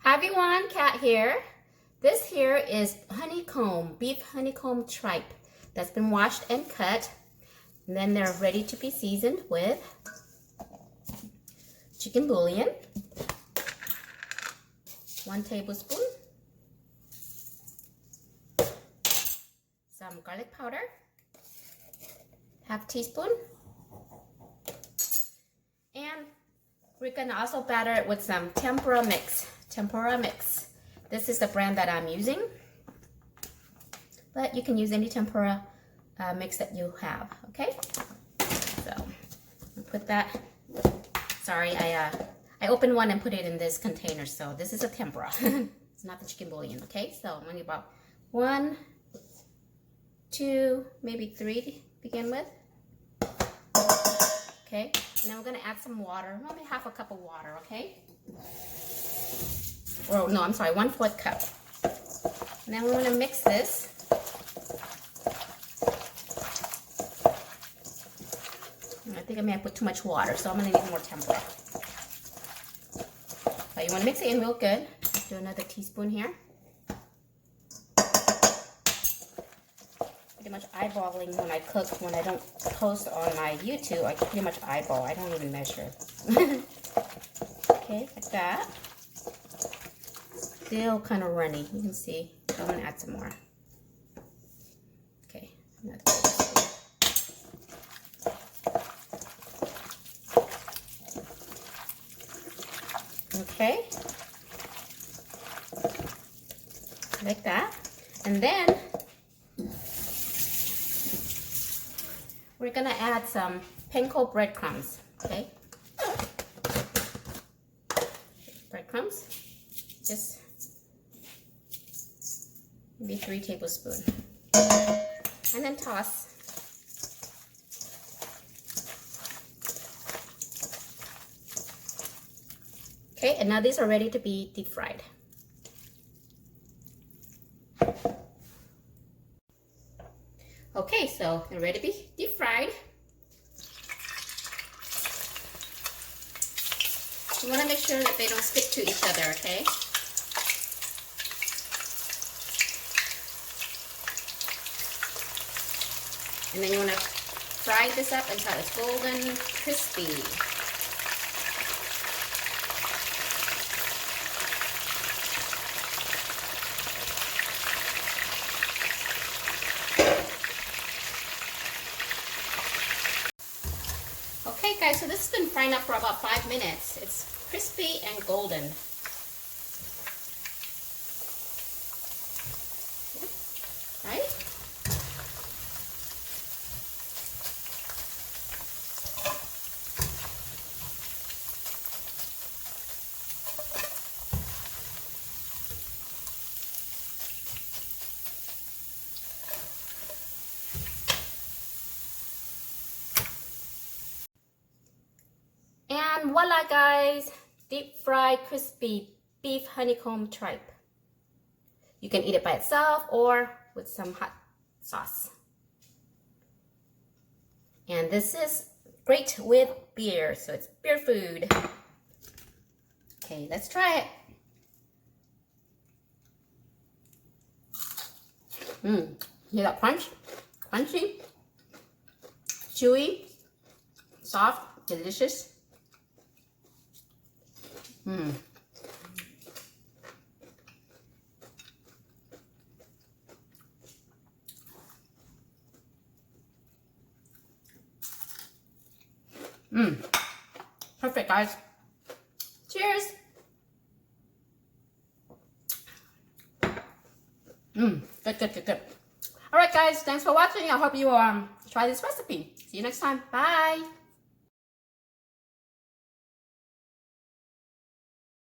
Hi everyone, Kat here. This here is beef honeycomb tripe that's been washed and cut. And then they're ready to be seasoned with chicken bouillon, 1 tablespoon, some garlic powder, 1/2 teaspoon, and we're gonna also batter it with some tempura mix. This is the brand that I'm using, but you can use any tempura mix that you have. Okay, so I'll put that. Sorry, I opened one and put it in this container, so this is a tempura. It's not the chicken bouillon. Okay, so I'm only about 1, 2, maybe 3 to begin with. Okay, and then we're gonna add some water, maybe 1/2 cup of water. Okay. Oh no, I'm sorry, 1/4 cup. And then we want to mix this. I think I may have put too much water, so I'm going to need more tempura. But you want to mix it in real good. Do another teaspoon here. Pretty much eyeballing when I cook. When I don't post on my YouTube, I pretty much eyeball. I don't even measure. Okay, like that. Still kind of runny, you can see. I'm gonna add some more. Okay, okay, like that. And then we're gonna add some Panko breadcrumbs. Okay, breadcrumbs, just maybe 3 tablespoons, and then toss. Okay, and now these are ready to be deep fried. Okay, so they're ready to be deep fried. You want to make sure that they don't stick to each other, okay? And then you want to fry this up until it's golden crispy. Okay guys, so this has been frying up for about 5 minutes. It's crispy and golden. Right? And voila guys, deep fried crispy beef honeycomb tripe. You can eat it by itself or with some hot sauce. And this is great with beer, so it's beer food. Okay, let's try it. Hear that crunch? Crunchy, chewy, soft, delicious. Perfect, guys. Cheers. Good. All right, guys. Thanks for watching. I hope you try this recipe. See you next time. Bye.